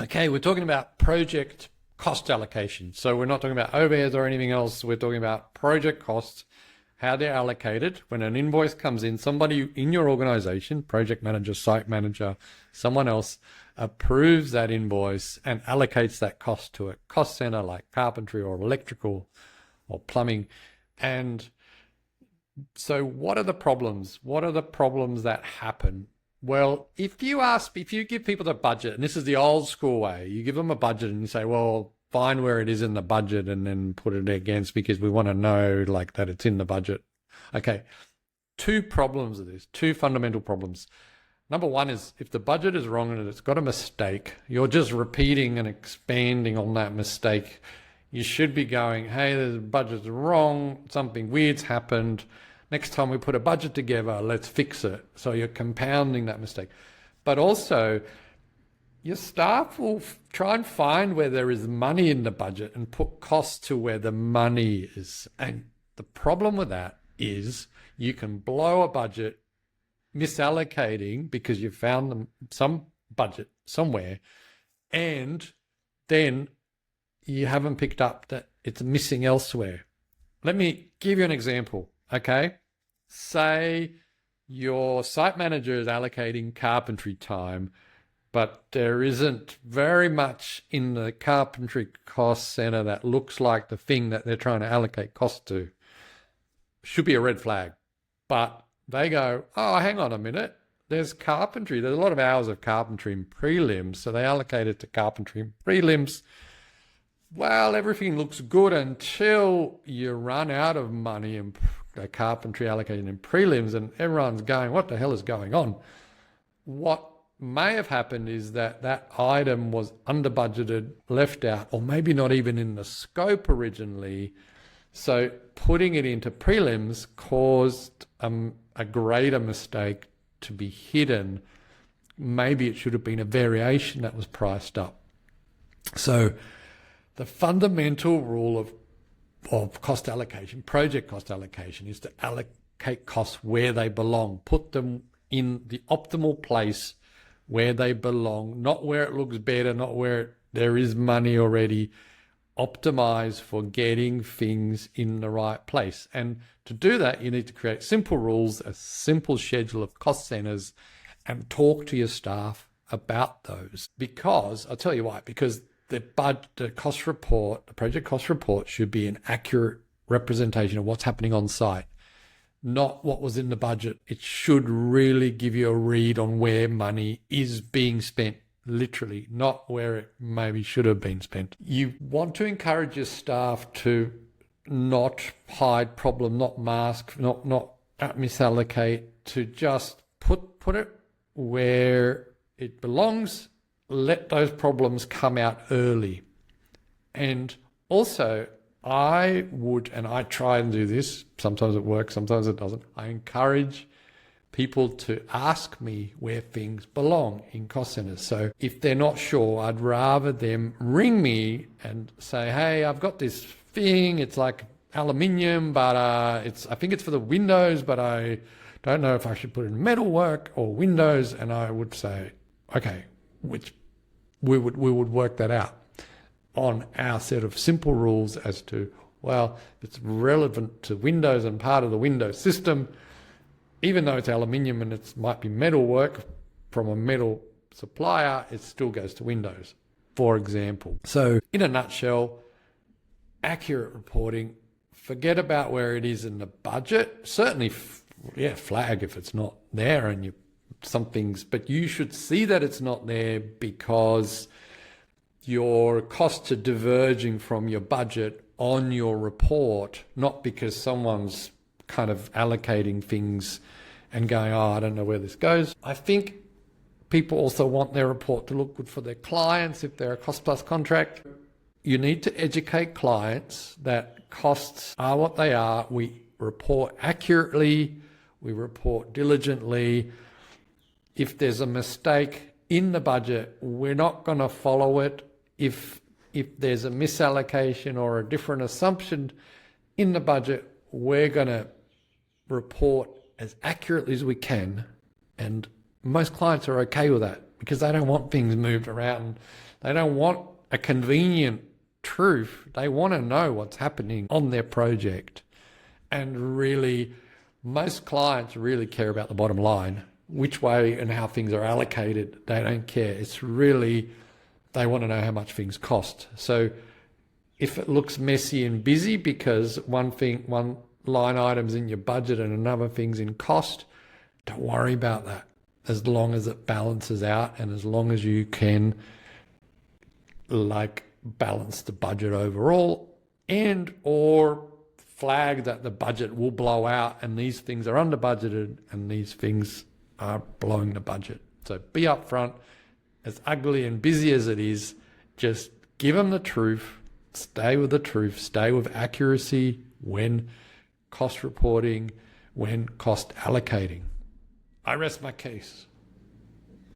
Okay, we're talking about project cost allocation. So we're not talking about overheads or anything else. We're talking about project costs, how they're allocated. When an invoice comes in, somebody in your organization, project manager, site manager, someone else, approves that invoice and allocates that cost to a cost center like carpentry or electrical or plumbing. And so what are the problems? What are the problems that happen? Well, if you give people the budget, and this is the old school way, you give them a budget and you say, well, find where it is in the budget and then put it against because we want to know like that it's in the budget. Okay, two problems of this, two fundamental problems. Number one is if the budget is wrong and it's got a mistake, you're just repeating and expanding on that mistake. You should be going, hey, the budget's wrong, something weird's happened. Next time we put a budget together, let's fix it. So you're compounding that mistake. But also, your staff will try and find where there is money in the budget and put costs to where the money is. And the problem with that is you can blow a budget misallocating because you found some budget somewhere, and then you haven't picked up that it's missing elsewhere. Let me give you an example, okay? Say your site manager is allocating carpentry time, but there isn't very much in the carpentry cost center that looks like the thing that they're trying to allocate cost to. Should be a red flag. But they go, oh, hang on a minute. There's carpentry. There's a lot of hours of carpentry in prelims, so they allocate it to carpentry in prelims. Well, everything looks good until you run out of money in carpentry allocated in prelims and everyone's going, what the hell is going on? What may have happened is that that item was under budgeted, left out, or maybe not even in the scope originally. So putting it into prelims caused a greater mistake to be hidden. Maybe it should have been a variation that was priced up. So the fundamental rule of cost allocation, project cost allocation, is to allocate costs where they belong. Put them in the optimal place where they belong, not where it looks better, not where there is money already. Optimize for getting things in the right place. And to do that, you need to create simple rules, a simple schedule of cost centers, and talk to your staff about those. Because, I'll tell you why, because the cost report, the project cost report should be an accurate representation of what's happening on site, not what was in the budget. It should really give you a read on where money is being spent, literally, not where it maybe should have been spent. You want to encourage your staff to not hide problem, not mask, not misallocate, to just put it where it belongs. Let those problems come out early. And also, I would, and I try and do this, sometimes it works, sometimes it doesn't, I encourage people to ask me where things belong in cost centers. So if they're not sure, I'd rather them ring me and say, hey, I've got this thing, it's like aluminium, but I think it's for the windows, but I don't know if I should put it in metalwork or windows. And I would say, okay, which we would work that out on our set of simple rules as to, well, it's relevant to Windows and part of the Windows system, even though it's aluminium and it might be metalwork from a metal supplier, it still goes to Windows, for example. So in a nutshell, accurate reporting, forget about where it is in the budget. Certainly, flag if it's not there and but you should see that it's not there because your costs are diverging from your budget on your report, not because someone's kind of allocating things and going, oh, I don't know where this goes. I think people also want their report to look good for their clients if they're a cost plus contract. You need to educate clients that costs are what they are. We report accurately, we report diligently. If there's a mistake in the budget, we're not going to follow it. If there's a misallocation or a different assumption in the budget, we're going to report as accurately as we can. And most clients are okay with that. because they don't want things moved around. They don't want a convenient truth. They want to know what's happening on their project. And really, most clients really care about the bottom line, which way and how things are allocated. They don't care. It's really, they want to know how much things cost. So if it looks messy and busy because one line item's in your budget and another thing's in cost, don't worry about that. As long as it balances out and as long as you can balance the budget overall and or flag that the budget will blow out and these things are under budgeted and these things are blowing the budget. So be upfront. As ugly and busy as it is, just give them the truth, stay with the truth, stay with accuracy when cost reporting, when cost allocating. I rest my case.